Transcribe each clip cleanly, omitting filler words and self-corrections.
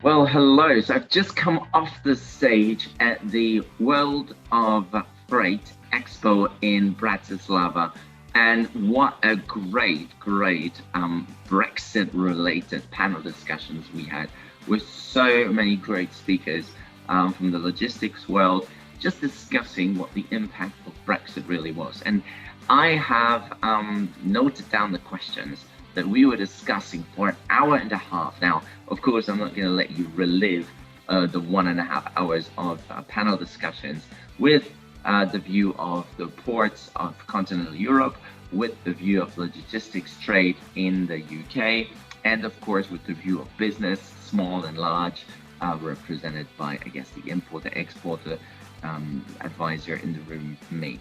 Well, hello. So I've just come off the stage at the World of Freight Expo in Bratislava. And what a great Brexit-related panel discussions we had with so many great speakers from the logistics world, just discussing what the impact of Brexit really was. And I have noted down the questions that we were discussing for an hour and a half. Now, of course, I'm not going to let you relive the 1.5 hours of panel discussions with the view of the ports of continental Europe, with the view of logistics trade in the UK, and of course, with the view of business, small and large, represented by, I guess, the importer-exporter advisor in the room, me.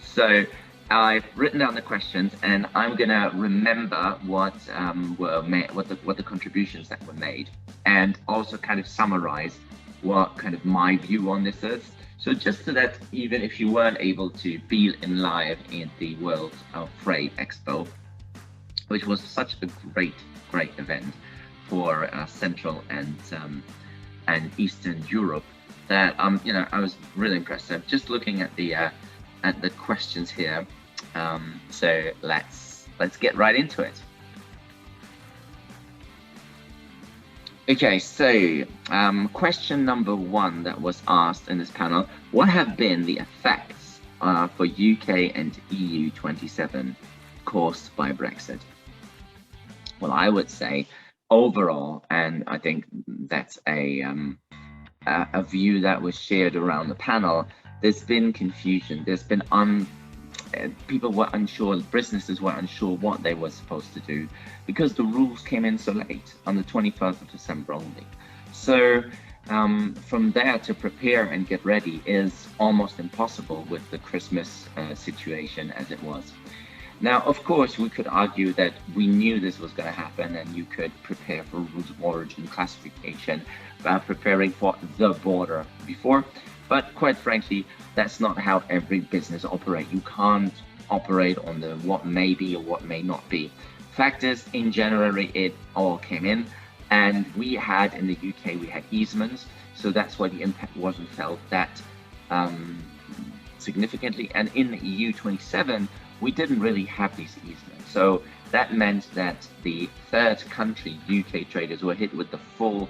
So I've written down the questions, and I'm gonna remember what were made, what the contributions that were made, and also kind of summarize what kind of my view on this is. So just so that even if you weren't able to be in live in the World of Freight Expo, which was such a great event for Central and Eastern Europe, that I was really impressed. So just looking at the questions here. So let's get right into it. Okay, so question number one that was asked in this panel: what have been the effects for UK and EU 27 caused by Brexit? Well, I would say overall, and I think that's a view that was shared around the panel, there's been confusion. There's been people were unsure, businesses were unsure what they were supposed to do because the rules came in so late on the 21st of December only. So from there to prepare and get ready is almost impossible with the Christmas situation as it was. Now, of course, we could argue that we knew this was going to happen and you could prepare for rules of origin classification by preparing for the border before. But quite frankly, that's not how every business operates. You can't operate on the what may be or what may not be. Fact is, in January, it all came in, and we had in the UK, we had easements, so that's why the impact wasn't felt that significantly. And in the EU 27, we didn't really have these easements. So that meant that the third country UK traders were hit with the full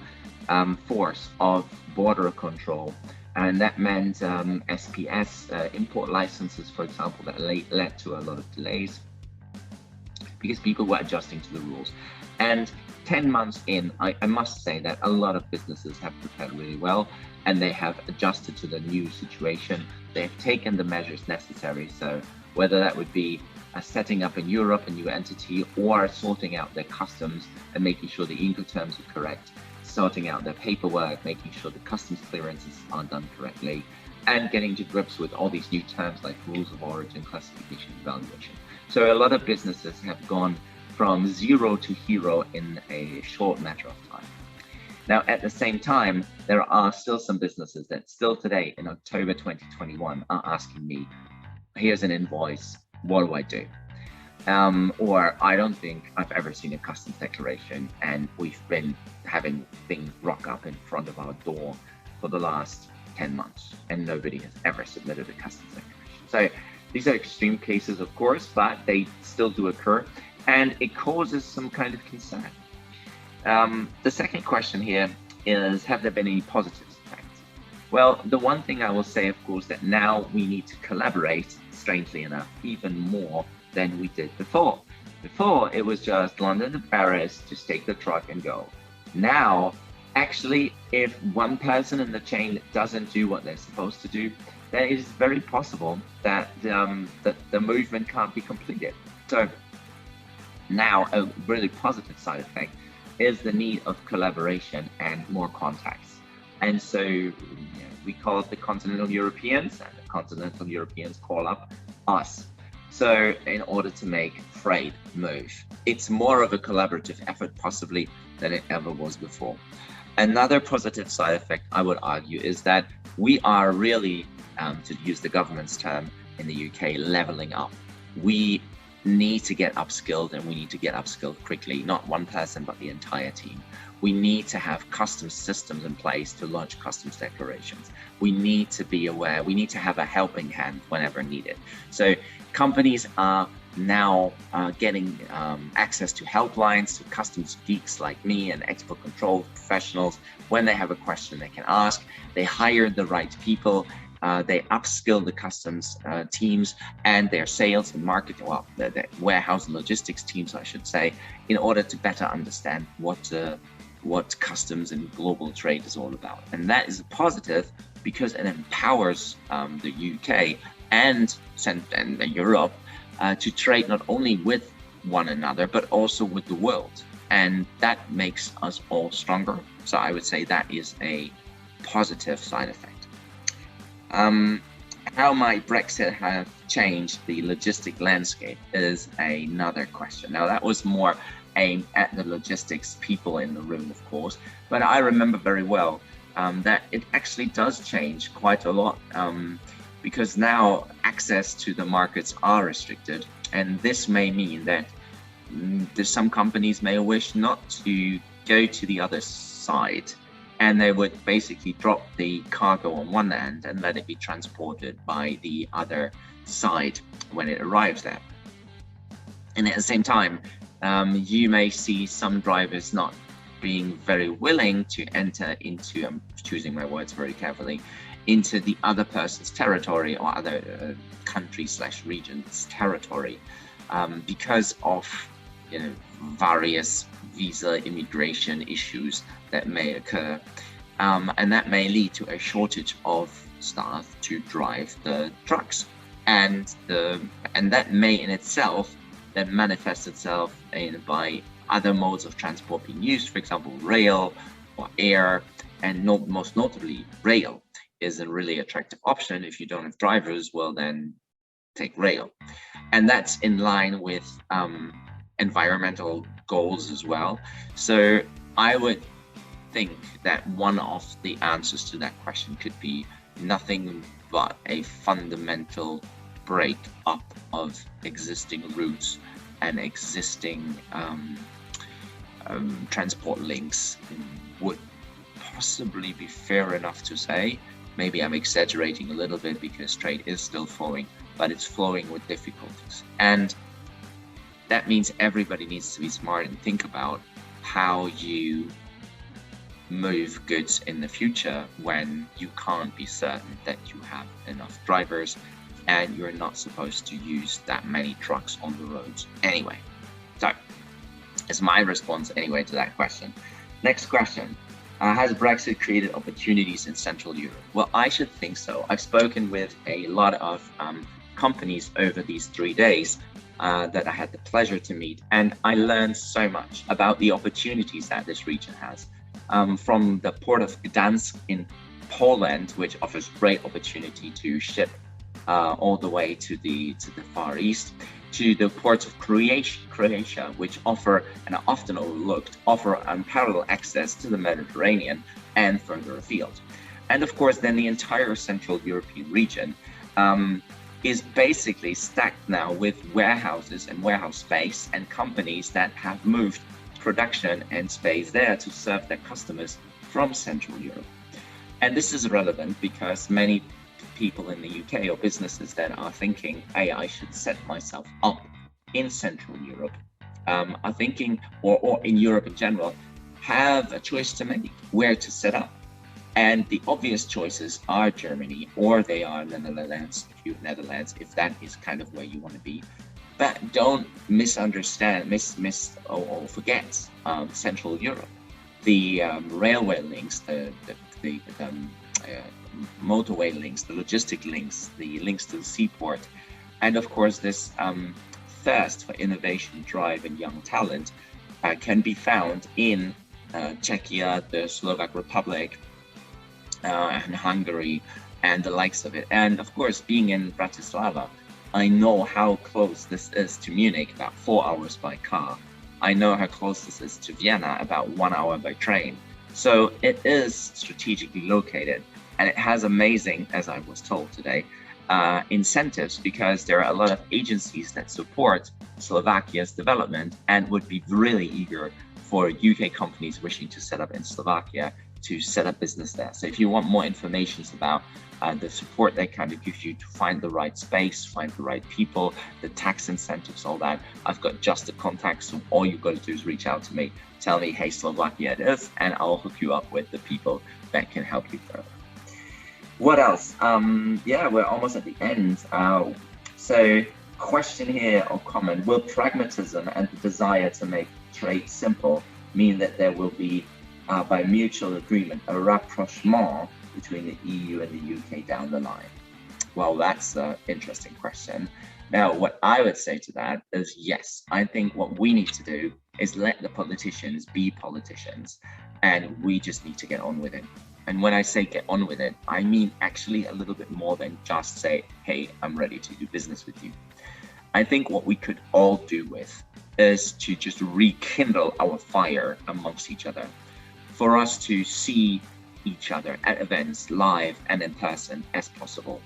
force of border control. And that meant SPS import licenses, for example, that led to a lot of delays because people were adjusting to the rules. And 10 months in, I must say that a lot of businesses have prepared really well and they have adjusted to the new situation. They've taken the measures necessary. So whether that would be setting up in Europe a new entity or sorting out their customs and making sure the Incoterms are correct, sorting out their paperwork, making sure the customs clearances are done correctly, and getting to grips with all these new terms like rules of origin, classification, evaluation. So a lot of businesses have gone from zero to hero in a short matter of time. Now, at the same time, there are still some businesses that still today in October 2021 are asking me, here's an invoice, what do I do? Or I don't think I've ever seen a customs declaration, and we've been having things rock up in front of our door for the last 10 months, and nobody has ever submitted a customs declaration. So these are extreme cases, of course, but they still do occur, and it causes some kind of concern. The second question here is, have there been any positive effects? Well, the one thing I will say, of course, that now we need to collaborate, strangely enough, even more than we did before. Before, it was just London to Paris, just take the truck and go. Now, actually, if one person in the chain doesn't do what they're supposed to do, then it is very possible that the movement can't be completed. So now a really positive side effect is the need of collaboration and more contacts. And so we call it the continental Europeans, and the continental Europeans call up us. So in order to make freight move, it's more of a collaborative effort possibly than it ever was before. Another positive side effect, I would argue, is that we are really, to use the government's term in the UK, leveling up. We need to get upskilled, and we need to get upskilled quickly, not one person, but the entire team. we need to have customs systems in place to lodge customs declarations. We need to be aware, we need to have a helping hand whenever needed. So companies are now getting access to helplines, to customs geeks like me and export control professionals. When they have a question they can ask, they hire the right people, they upskill the customs teams and their sales and marketing, well, the warehouse and logistics teams, I should say, in order to better understand what customs and global trade is all about. And that is a positive because it empowers the UK and Europe to trade not only with one another, but also with the world. And that makes us all stronger. So I would say that is a positive side effect. How might Brexit have changed the logistic landscape is another question. Now, that was more aimed at the logistics people in the room, of course, but I remember very well that it actually does change quite a lot because now access to the markets are restricted, and this may mean that some companies may wish not to go to the other side, and they would basically drop the cargo on one end and let it be transported by the other side when it arrives there. And at the same time, you may see some drivers not being very willing to enter into, I'm choosing my words very carefully, into the other person's territory or other country/region's territory because of various visa immigration issues that may occur, and that may lead to a shortage of staff to drive the trucks, and that may in itself then manifest itself by other modes of transport being used, for example rail or air, and most notably rail is a really attractive option. If you don't have drivers, well then take rail, and that's in line with environmental goals as well. So I would think that one of the answers to that question could be nothing but a fundamental break up of existing routes and existing transport links would possibly be fair enough to say. Maybe I'm exaggerating a little bit because trade is still flowing, but it's flowing with difficulties. And that means everybody needs to be smart and think about how you move goods in the future when you can't be certain that you have enough drivers and you're not supposed to use that many trucks on the roads anyway. So it's my response anyway to that question. Next question. Has Brexit created opportunities in Central Europe? Well, I should think so. I've spoken with a lot of companies over these 3 days that I had the pleasure to meet, and I learned so much about the opportunities that this region has. From the port of Gdansk in Poland, which offers great opportunity to ship all the way to the Far East, to the ports of Croatia, which offer, and are often overlooked, offer unparalleled access to the Mediterranean and further afield. And of course, then the entire Central European region is basically stacked now with warehouses and warehouse space and companies that have moved production and space there to serve their customers from Central Europe. And this is relevant because many people in the UK or businesses that are thinking, hey, I should set myself up in Central Europe, are thinking, or in Europe in general, have a choice to make where to set up. And the obvious choices are Germany, or they are Netherlands, if that is kind of where you want to be. But don't misunderstand, or forget Central Europe. The railway links, the motorway links, the logistic links, the links to the seaport, and of course this thirst for innovation, drive, and young talent can be found in Czechia, the Slovak Republic, and Hungary, and the likes of it. And of course, being in Bratislava, I know how close this is to Munich, about 4 hours by car. I know how close this is to Vienna, about 1 hour by train. So it is strategically located, and it has amazing, as I was told today, incentives, because there are a lot of agencies that support Slovakia's development and would be really eager for UK companies wishing to set up in Slovakia to set up business there. So if you want more information about the support they kind of gives you to find the right space, find the right people, the tax incentives, all that, I've got just the contacts. So all you've got to do is reach out to me, tell me, hey, Slovakia it is, and I'll hook you up with the people that can help you further. What else? Yeah, we're almost at the end. So question here or comment, will pragmatism and the desire to make trade simple mean that there will be, by mutual agreement, a rapprochement between the EU and the UK down the line? Well, that's an interesting question. Now, what I would say to that is yes. I think what we need to do is let the politicians be politicians, and we just need to get on with it. And when I say get on with it, I mean actually a little bit more than just say, hey, I'm ready to do business with you. I think what we could all do with is to just rekindle our fire amongst each other, for us to see each other at events, live and in person as possible.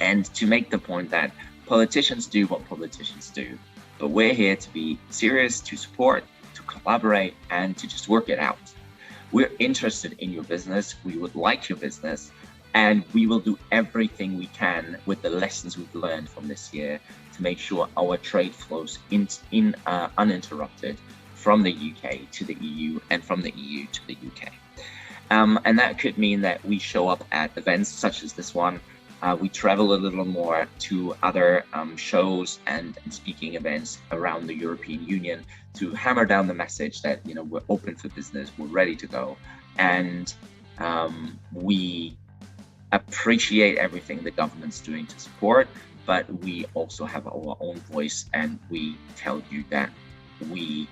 And to make the point that politicians do what politicians do, but we're here to be serious, to support, to collaborate, and to just work it out. We're interested in your business, we would like your business, and we will do everything we can with the lessons we've learned from this year to make sure our trade flows uninterrupted from the UK to the EU and from the EU to the UK. And that could mean that we show up at events such as this one. We travel a little more to other shows and speaking events around the European Union to hammer down the message that, you know, we're open for business, we're ready to go, and we appreciate everything the government's doing to support, but we also have our own voice, and we tell you that we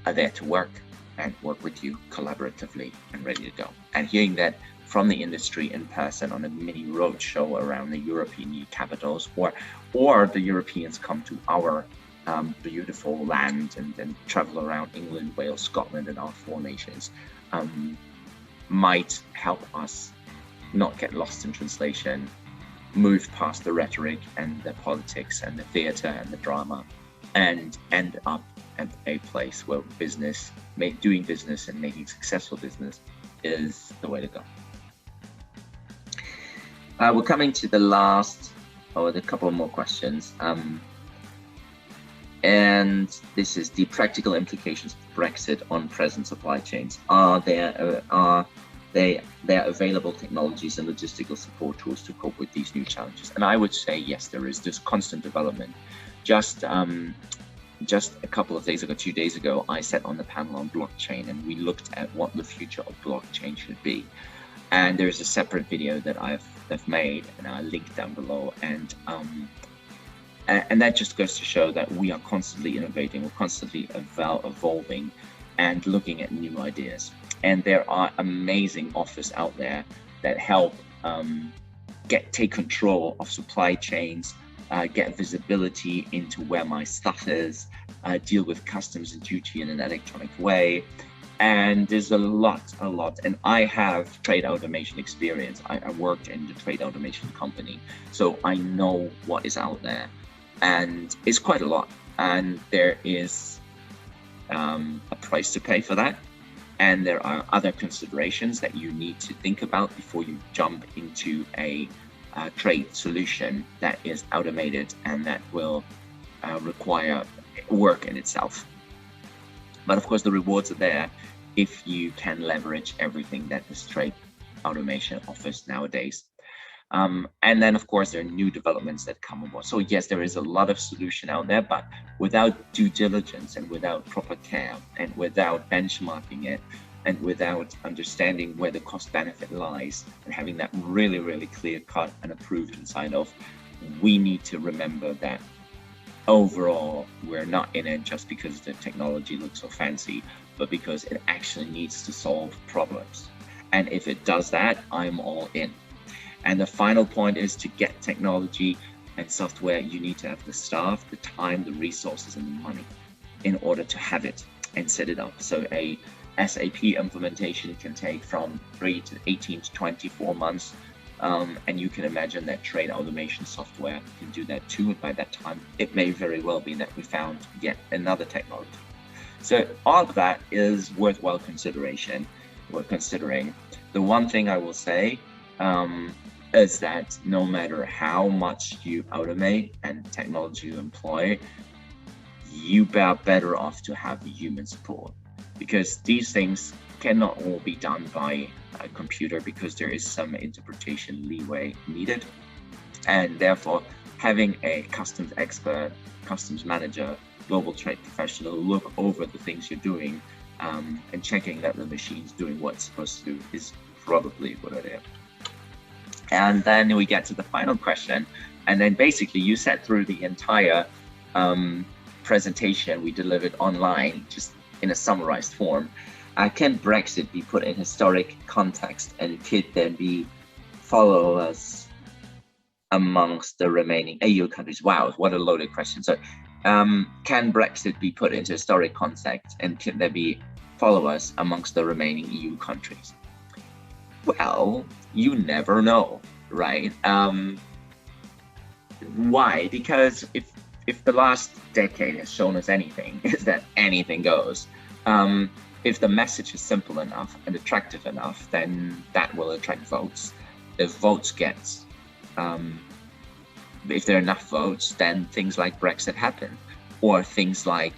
are there to work and work with you collaboratively and ready to go. And hearing that from the industry in person on a mini road show around the European capitals, or the Europeans come to our beautiful land and travel around England, Wales, Scotland, and our 4 nations, might help us not get lost in translation, move past the rhetoric and the politics and the theatre and the drama, and end up at a place where doing business and making successful business is the way to go. We're coming to the last, or the couple more questions. And this is the practical implications of Brexit on present supply chains. Are there available technologies and logistical support tools to cope with these new challenges? And I would say yes, there is. There's constant development. Just a couple of days ago, 2 days ago, I sat on the panel on blockchain, and we looked at what the future of blockchain should be. And there's a separate video that I've made, and I link down below. And that just goes to show that we are constantly innovating, we're constantly evolving and looking at new ideas. And there are amazing offers out there that help take control of supply chains, get visibility into where my stuff is, deal with customs and duty in an electronic way. And there's a lot. And I have trade automation experience. I worked in the trade automation company, so I know what is out there. And it's quite a lot. And there is a price to pay for that. And there are other considerations that you need to think about before you jump into a trade solution that is automated and that will require work in itself. But of course, the rewards are there if you can leverage everything that this trade automation offers nowadays. And then, of course, there are new developments that come aboard. So yes, there is a lot of solution out there, but without due diligence and without proper care and without benchmarking it and without understanding where the cost benefit lies and having that really, really clear cut and approved and signed off, we need to remember that overall, we're not in it just because the technology looks so fancy, but because it actually needs to solve problems. And if it does that, I'm all in. And the final point is, to get technology and software, you need to have the staff, the time, the resources, and the money in order to have it and set it up. So a SAP implementation can take from 3 to 18 to 24 months. And you can imagine that trade automation software can do that too. And by that time, it may very well be that we found yet another technology. So all of that is worthwhile consideration. Worth considering. The one thing I will say is that no matter how much you automate and technology you employ, you are better off to have human support, because these things cannot all be done by a computer, because there is some interpretation leeway needed. And therefore, having a customs expert, customs manager, global trade professional look over the things you're doing and checking that the machine's doing what it's supposed to do is probably a good idea. And then we get to the final question. And then basically you sat through the entire presentation we delivered online, just in a summarized form. Can Brexit be put in historic context, and could there be followers amongst the remaining EU countries? Wow, what a loaded question. So can Brexit be put into historic context, and could there be followers amongst the remaining EU countries? Well, you never know, right? Why? Because if the last decade has shown us anything, is that anything goes. If the message is simple enough and attractive enough, then that will attract votes. If votes get, if there are enough votes, then things like Brexit happen, or things like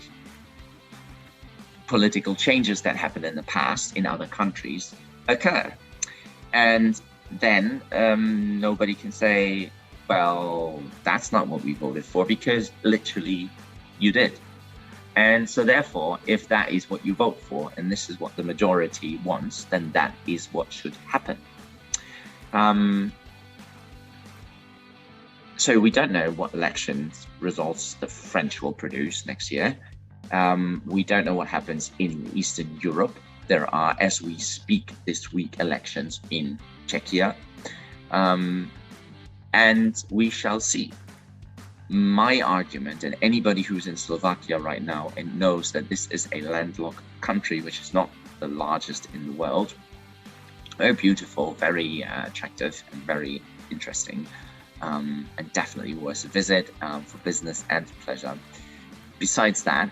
political changes that happened in the past in other countries occur. And then nobody can say, well, that's not what we voted for, because literally you did. And so therefore, if that is what you vote for, and this is what the majority wants, then that is what should happen. So we don't know what elections results the French will produce next year. We don't know what happens in Eastern Europe. There are, as we speak this week, elections in Czechia. And we shall see. My argument, and anybody who's in Slovakia right now and knows that this is a landlocked country, which is not the largest in the world, very beautiful, very attractive, and very interesting, and definitely worth a visit for business and for pleasure. Besides that,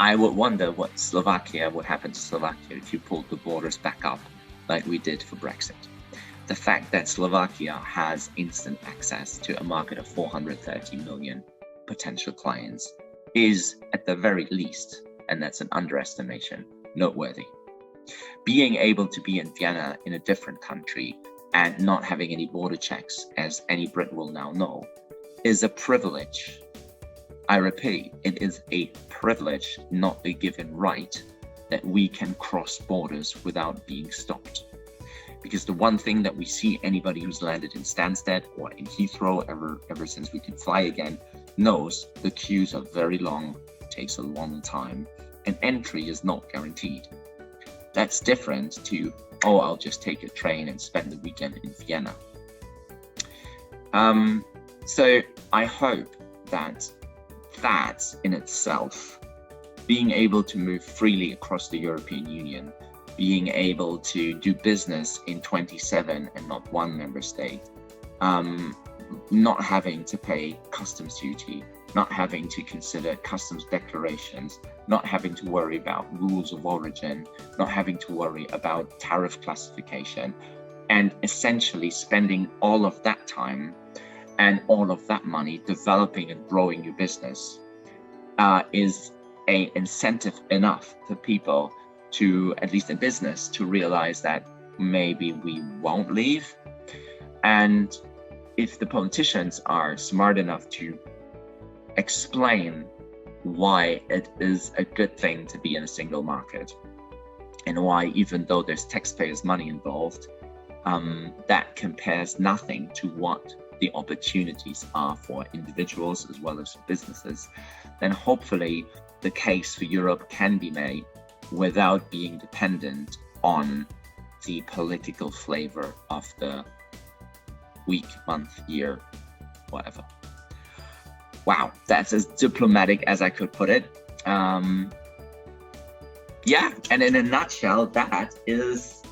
I would wonder what would happen to Slovakia if you pulled the borders back up like we did for Brexit. The fact that Slovakia has instant access to a market of 430 million potential clients is, at the very least, and that's an underestimation, noteworthy. Being able to be in Vienna, in a different country, and not having any border checks, as any Brit will now know, is a privilege. I repeat, it is a privilege, not a given right, that we can cross borders without being stopped. Because the one thing that we see, anybody who's landed in Stansted or in Heathrow ever since we can fly again knows, the queues are very long, takes a long time, and entry is not guaranteed. That's different to, oh, I'll just take a train and spend the weekend in Vienna. So I hope that in itself, being able to move freely across the European Union, being able to do business in 27 and not one member state, not having to pay customs duty, not having to consider customs declarations, not having to worry about rules of origin, not having to worry about tariff classification, and essentially spending all of that time and all of that money developing and growing your business is an incentive enough for people to, at least in business, to realize that maybe we won't leave. And if the politicians are smart enough to explain why it is a good thing to be in a single market, and why, even though there's taxpayers' money involved, that compares nothing to what the opportunities are for individuals as well as businesses, then hopefully the case for Europe can be made without being dependent on the political flavor of the week, month, year, whatever. Wow, that's as diplomatic as I could put it. Yeah, and in a nutshell, that is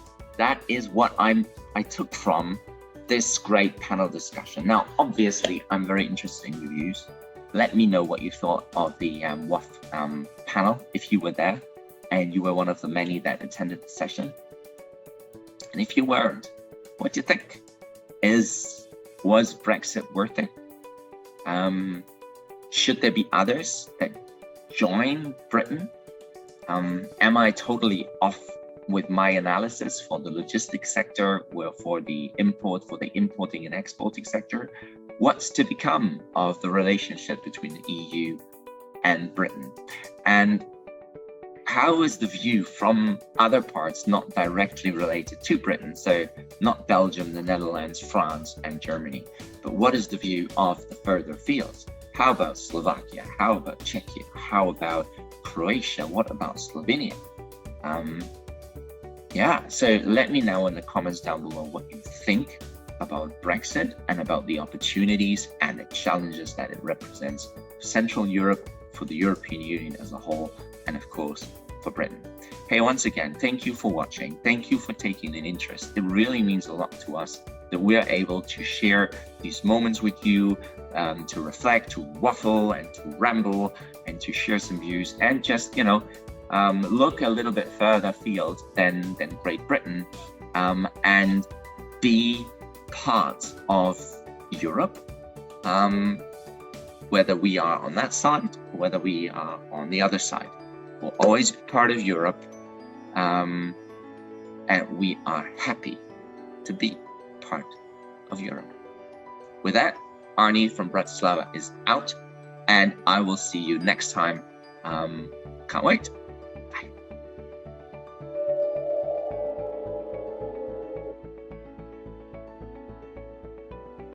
what I took from this great panel discussion. Now, obviously, I'm very interested in your views. let me know what you thought of the WOF panel, if you were there and you were one of the many that attended the session. And if you weren't, what do you think? Was Brexit worth it? Should there be others that join Britain? Am I totally off with my analysis for the logistics sector, for the importing and exporting sector? What's to become of the relationship between the EU and Britain? And how is the view from other parts not directly related to Britain? So not Belgium, the Netherlands, France, and Germany, but what is the view of the further fields? How about Slovakia? How about Czechia? How about Croatia? What about Slovenia? Yeah, so let me know in the comments down below what you think about Brexit and about the opportunities and the challenges that it represents for Central Europe, for the European Union as a whole, and of course, for Britain. Hey, once again, thank you for watching. Thank you for taking an interest. It really means a lot to us that we are able to share these moments with you, to reflect, to waffle, and to ramble, and to share some views, and just, look a little bit further afield than Great Britain, and be part of Europe, whether we are on that side, or whether we are on the other side. We'll always be part of Europe, and we are happy to be part of Europe. With that, Arnie from Bratislava is out, and I will see you next time. Can't wait.